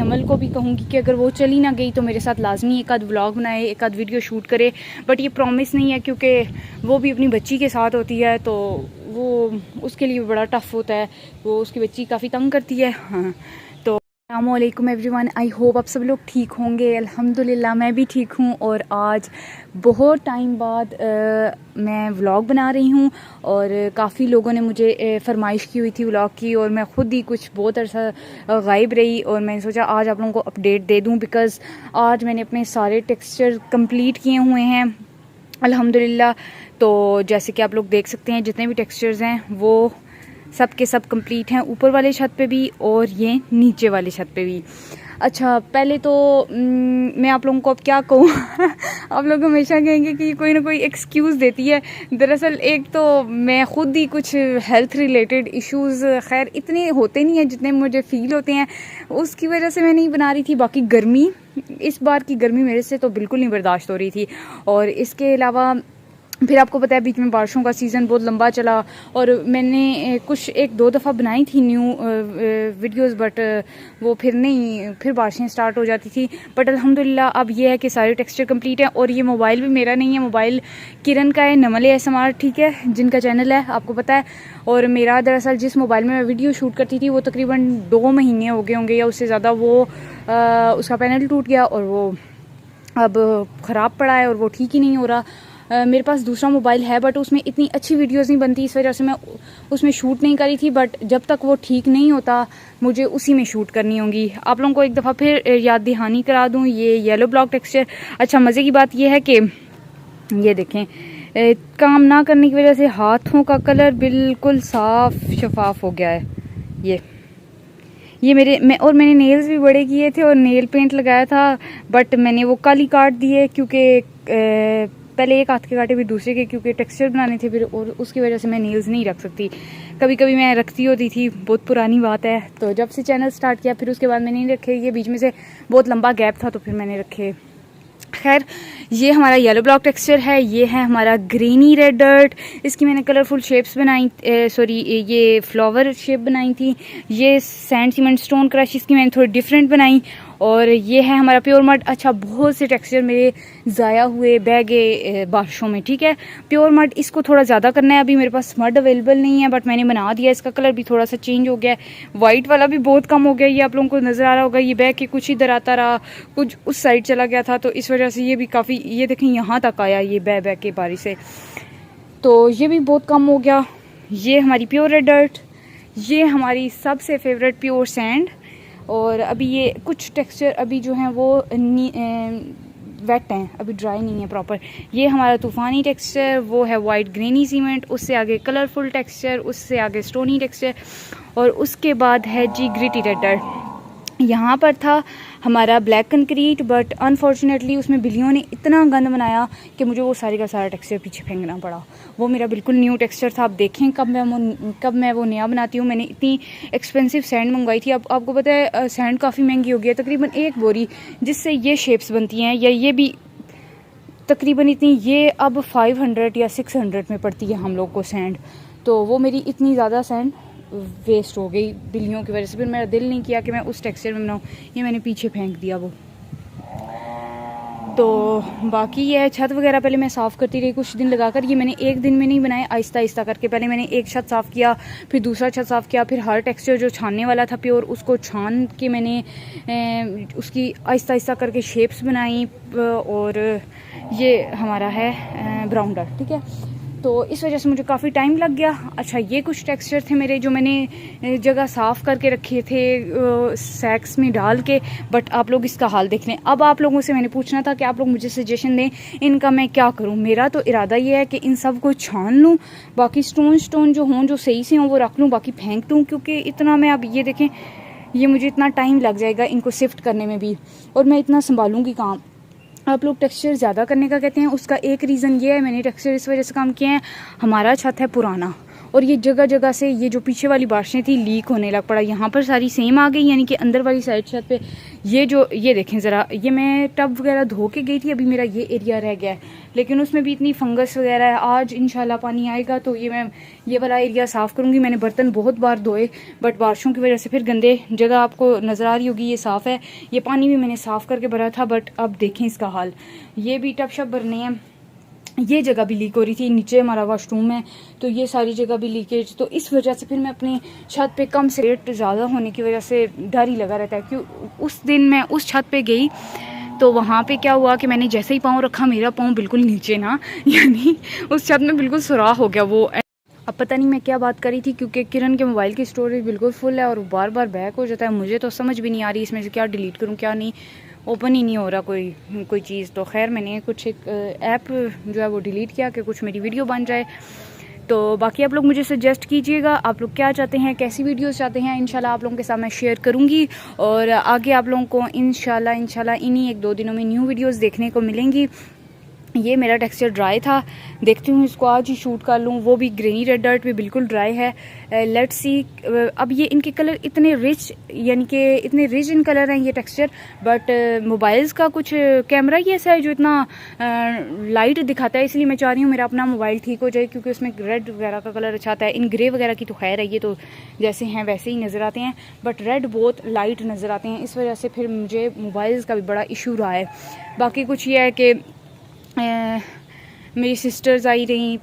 नमल को भी कहूँगी कि अगर वो चली ना गई तो मेरे साथ लाजमी एक आध व्लॉग बनाए, एक आध वीडियो शूट करे, बट ये प्रॉमिस नहीं है क्योंकि वो भी अपनी बच्ची के साथ होती है तो वो उसके लिए बड़ा टफ़ होता है, वो उसकी बच्ची काफ़ी तंग करती है। हाँ, तो अस्सलामुअलैकुम एवरीवन, आई होप आप सब लोग ठीक होंगे। अल्हम्दुलिल्लाह मैं भी ठीक हूँ और आज बहुत टाइम बाद मैं व्लॉग बना रही हूँ और काफ़ी लोगों ने मुझे फरमाइश की हुई थी व्लॉग की और मैं ख़ुद ही कुछ बहुत अरसा गायब रही और मैंने सोचा आज आप लोगों को अपडेट दे दूँ बिकॉज़ आज मैंने अपने सारे टेक्सचर कंप्लीट किए हुए हैं अल्हम्दुलिल्लाह। तो जैसे कि आप लोग देख सकते हैं जितने भी टेक्सचर्स हैं वो सब के सब कंप्लीट हैं, ऊपर वाले छत पे भी और ये नीचे वाले छत पे भी। अच्छा, पहले तो मैं आप लोगों को अब क्या कहूँ आप लोग हमेशा कहेंगे कि कोई ना कोई एक्सक्यूज़ देती है। दरअसल एक तो मैं ख़ुद ही कुछ हेल्थ रिलेटेड इश्यूज़ खैर इतने होते नहीं हैं जितने मुझे फ़ील होते हैं, उसकी वजह से मैं नहीं बना रही थी। बाकी गर्मी, इस बार की गर्मी मेरे से तो बिल्कुल नहीं बर्दाश्त हो रही थी और इसके अलावा फिर आपको पता है बीच में बारिशों का सीज़न बहुत लंबा चला और मैंने कुछ एक दो दफ़ा बनाई थी न्यू वीडियोस बट वो फिर बारिशें स्टार्ट हो जाती थी। बट अल्हम्दुलिल्लाह अब ये है कि सारे टेक्सचर कंप्लीट हैं और ये मोबाइल भी मेरा नहीं है, मोबाइल किरण का है, नमल ASMR, ठीक है, जिनका चैनल है आपको पता है। और मेरा दरअसल जिस मोबाइल में मैं वीडियो शूट करती थी वो तकरीबन 2 महीने हो गए होंगे या उससे ज़्यादा, वो उसका पैनल टूट गया और वो अब ख़राब पड़ा है और वो ठीक ही नहीं हो रहा। मेरे पास दूसरा मोबाइल है बट उसमें इतनी अच्छी वीडियोस नहीं बनती, इस वजह से मैं उसमें शूट नहीं करी थी। बट जब तक वो ठीक नहीं होता मुझे उसी में शूट करनी होगी। आप लोगों को एक दफ़ा फिर याद दहानी करा दूँ, ये येलो ब्लॉक टेक्सचर। अच्छा, मज़े की बात ये है कि ये देखें काम ना करने की वजह से हाथों का कलर बिल्कुल साफ शफाफ हो गया है। ये मैंने नेल्स भी बड़े किए थे और नेल पेंट लगाया था बट मैंने वो कल ही काट दिए क्योंकि पहले एक हाथ के काटे फिर दूसरे के, क्योंकि टेक्सचर बनाने थे फिर और उसकी वजह से मैं नेल्स नहीं रख सकती। कभी कभी मैं रखती होती थी, बहुत पुरानी बात है। तो जब से चैनल स्टार्ट किया फिर उसके बाद मैंने नहीं रखे, ये बीच में से बहुत लंबा गैप था तो फिर मैंने रखे। खैर, ये हमारा येलो ब्लॉक टेक्सचर है, ये है हमारा ग्रीनी रेड डर्ट। इसकी मैंने कलरफुल शेप्स बनाई, ये फ्लावर शेप बनाई थी। ये सैंड सीमेंट स्टोन क्रश, इसकी मैंने थोड़ी डिफरेंट बनाई। और ये है हमारा प्योर मड। अच्छा, बहुत से टेक्सचर मेरे ज़ाया हुए बह गए बारिशों में, ठीक है। प्योर मड इसको थोड़ा ज़्यादा करना है, अभी मेरे पास मड अवेलेबल नहीं है बट मैंने बना दिया। इसका कलर भी थोड़ा सा चेंज हो गया है, वाइट वाला भी बहुत कम हो गया, ये आप लोगों को नज़र आ रहा होगा। ये बह के कुछ इधर आता रहा, कुछ उस साइड चला गया था तो इस वजह से ये भी काफ़ी, ये देखें यहाँ तक आया ये बह के बारिश से, तो ये भी बहुत कम हो गया। ये हमारी प्योर रेड डर्ट, ये हमारी सबसे फेवरेट प्योर सैंड। और अभी ये कुछ टेक्सचर अभी जो हैं वो वेट हैं, अभी ड्राई नहीं है प्रॉपर। ये हमारा तूफ़ानी टेक्सचर, वो है वाइट ग्रेनी सीमेंट, उससे आगे कलरफुल टेक्सचर, उससे आगे स्टोनी टेक्सचर और उसके बाद है जी ग्रिटी रेडर। यहाँ पर था हमारा ब्लैक कंक्रीट बट अनफॉर्चुनेटली उसमें बिल्लियों ने इतना गंद बनाया कि मुझे वो सारी का सारा टेक्सचर पीछे फेंकना पड़ा। वो मेरा बिल्कुल न्यू टेक्सचर था। आप देखें कब मैं वो नया बनाती हूँ। मैंने इतनी एक्सपेंसिव सैंड मंगवाई थी, अब आपको पता है सैंड काफ़ी महंगी हो गई है, तकरीबन एक बोरी जिससे ये शेप्स बनती हैं या ये भी तकरीबन इतनी, ये अब 500 या 600 में पड़ती है हम लोग को सैंड। तो वो मेरी इतनी ज़्यादा सैंड वेस्ट हो गई बिल्लियों की वजह से। फिर मेरा दिल नहीं किया कि मैं उस टेक्सचर में बनाऊँ, ये मैंने पीछे फेंक दिया वो। तो बाकी ये है छत वगैरह पहले मैं साफ़ करती रही कुछ दिन लगाकर। ये मैंने एक दिन में नहीं बनाए, आहिस्ता आहिस्ता करके। पहले मैंने एक छत साफ़ किया, फिर दूसरा छत साफ़ किया, फिर हर टेक्सचर जो छानने वाला था प्योर उसको छान के मैंने उसकी आहिस्ता आहिस्ता करके शेप्स बनाई। और ये हमारा है ब्राउन डर्ट, ठीक है। तो इस वजह से मुझे काफ़ी टाइम लग गया। अच्छा, ये कुछ टेक्सचर थे मेरे जो मैंने जगह साफ़ करके रखे थे सैक्स में डाल के, बट आप लोग इसका हाल देख लें। अब आप लोगों से मैंने पूछना था कि आप लोग मुझे सजेशन दें इनका मैं क्या करूं। मेरा तो इरादा ये है कि इन सब को छान लूं, बाकी स्टोन जो हों जो सही से हों वो रख लूं, बाकी फेंक दूं, क्योंकि इतना मैं, अब ये देखें, ये मुझे इतना टाइम लग जाएगा इनको शिफ्ट करने में भी और मैं इतना संभालूँगी काम। आप लोग टेक्सचर ज़्यादा करने का कहते हैं, उसका एक रीज़न ये है, मैंने टेक्सचर इस वजह से काम किए हैं, हमारा छत है पुराना और ये जगह जगह से ये जो पीछे वाली बारिशें थी लीक होने लग पड़ा। यहाँ पर सारी सेम आ गई, यानी कि अंदर वाली साइड छत पे ये देखें ज़रा, ये मैं टब वगैरह धो के गई थी, अभी मेरा ये एरिया रह गया है, लेकिन उसमें भी इतनी फंगस वगैरह है। आज इंशाल्लाह पानी आएगा तो मैं ये वाला एरिया साफ़ करूँगी। मैंने बर्तन बहुत बार धोए, बट बारिशों की वजह से फिर गंदे जगह आपको नज़र आ रही होगी, ये साफ़ है। ये पानी भी मैंने साफ़ करके भरा था, बट अब देखें इसका हाल। ये भी टब शब भरने हैं, ये जगह भी लीक हो रही थी, नीचे हमारा वॉशरूम है तो ये सारी जगह भी लीकेज। तो इस वजह से फिर मैं अपनी छत पे कम से रेट ज़्यादा होने की वजह से डर ही लगा रहता है। क्यों उस दिन मैं उस छत पे गई तो वहाँ पे क्या हुआ कि मैंने जैसे ही पाँव रखा, मेरा पाँव बिल्कुल नीचे ना, यानी उस छत में बिल्कुल सुराख हो गया वो। अब पता नहीं मैं क्या बात करी थी, क्योंकि किरण के मोबाइल की स्टोरेज बिल्कुल फुल है और बार बार बैक हो जाता है। मुझे तो समझ भी नहीं आ रही इसमें से क्या डिलीट करूँ क्या नहीं, ओपन ही नहीं हो रहा कोई चीज़। तो खैर मैंने कुछ एक ऐप जो है वो डिलीट किया कि कुछ मेरी वीडियो बन जाए। तो बाकी आप लोग मुझे सजेस्ट कीजिएगा, आप लोग क्या चाहते हैं, कैसी वीडियोस चाहते हैं। इंशाल्लाह आप लोगों के साथ मैं शेयर करूँगी और आगे आप लोगों को इंशाल्लाह इन्हीं 1-2 दिनों में न्यू वीडियोस देखने को मिलेंगी। ये मेरा टेक्सचर ड्राई था, देखती हूँ इसको आज ही शूट कर लूँ। वो भी ग्रेनी रेड डर्ट भी बिल्कुल ड्राई है। Let's see. अब ये इनके कलर इतने रिच, यानी कि इतने रिच इन कलर हैं ये टेक्सचर, बट मोबाइल्स का कुछ कैमरा ही ऐसा है जो इतना लाइट दिखाता है। इसलिए मैं चाह रही हूँ मेरा अपना मोबाइल ठीक हो जाए, क्योंकि उसमें रेड वगैरह का कलर अच्छा आता है। इन ग्रे वगैरह की तो खैर है, ये तो जैसे हैं वैसे ही नज़र आते हैं, बट रेड बहुत लाइट नज़र आते हैं। इस वजह से फिर मुझे मोबाइल्स का भी बड़ा इशू रहा है। बाकी कुछ ये है कि मेरी सिस्टर्स आई रही,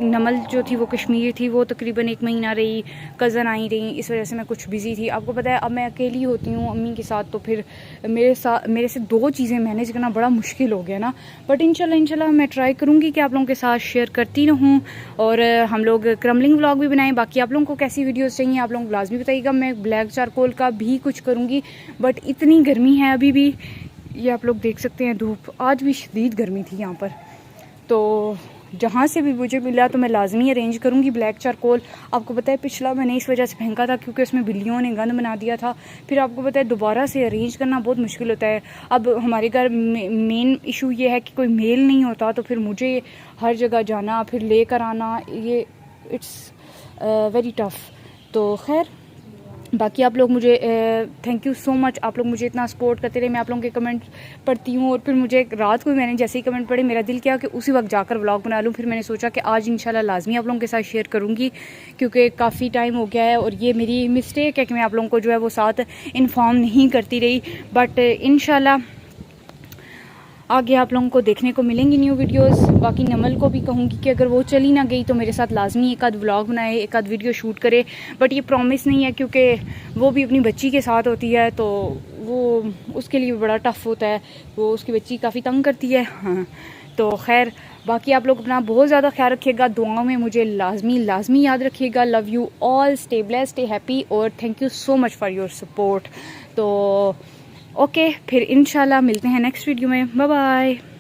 नमल जो थी वो कश्मीर थी, वो तकरीबन 1 महीना रही, कज़न आई रही, इस वजह से मैं कुछ बिज़ी थी। आपको पता है अब मैं अकेली होती हूँ अम्मी के साथ, तो फिर मेरे से 2 चीज़ें मैनेज करना बड़ा मुश्किल हो गया ना। बट इंशाल्लाह मैं ट्राई करूँगी कि आप लोगों के साथ शेयर करती रहूँ और हम लोग क्रम्बलिंग व्लॉग भी बनाएं। बाकी आप लोगों को कैसी वीडियोज़ चाहिए आप लोग लाजमी बताइएगा। मैं ब्लैक चारकोल का भी कुछ करूँगी, बट इतनी गर्मी है अभी भी, ये आप लोग देख सकते हैं धूप, आज भी शदीद गर्मी थी यहाँ पर। तो जहाँ से भी मुझे मिला तो मैं लाजमी अरेंज करूँगी ब्लैक चारकोल। आपको पता है पिछला मैंने इस वजह से फेंका था क्योंकि उसमें बिल्लियों ने गंद बना दिया था। फिर आपको पता है दोबारा से अरेंज करना बहुत मुश्किल होता है। अब हमारे घर मेन इशू ये है कि कोई मेल नहीं होता, तो फिर मुझे हर जगह जाना फिर लेकर आना, ये इट्स वेरी टफ़। तो खैर बाकी आप लोग मुझे थैंक यू सो मच, आप लोग मुझे इतना सपोर्ट करते रहे। मैं आप लोगों के कमेंट पढ़ती हूँ और फिर मुझे रात को मैंने जैसे ही कमेंट पढ़े मेरा दिल किया कि उसी वक्त जाकर व्लॉग बना लूँ। फिर मैंने सोचा कि आज इंशाल्लाह लाजमी आप लोगों के साथ शेयर करूँगी, क्योंकि काफ़ी टाइम हो गया है और ये मेरी मिस्टेक है कि मैं आप लोगों को जो है वो साथ इन्फॉर्म नहीं करती रही। बट इंशाल्लाह आगे आप लोगों को देखने को मिलेंगी न्यू वीडियोस। बाकी नमल को भी कहूँगी कि अगर वो चली ना गई तो मेरे साथ लाजमी एक आध व्लॉग बनाए, एक आध वीडियो शूट करे। बट ये प्रॉमिस नहीं है, क्योंकि वो भी अपनी बच्ची के साथ होती है तो वो उसके लिए बड़ा टफ़ होता है, वो उसकी बच्ची काफ़ी तंग करती है। हाँ तो खैर बाकी आप लोग अपना बहुत ज़्यादा ख्याल रखिएगा, दुआओं में मुझे लाजमी याद रखिएगा। Love you all, stay blessed, stay happy और thank you so much for your support. तो ओके फिर इंशाल्लाह मिलते हैं नेक्स्ट वीडियो में। Bye bye.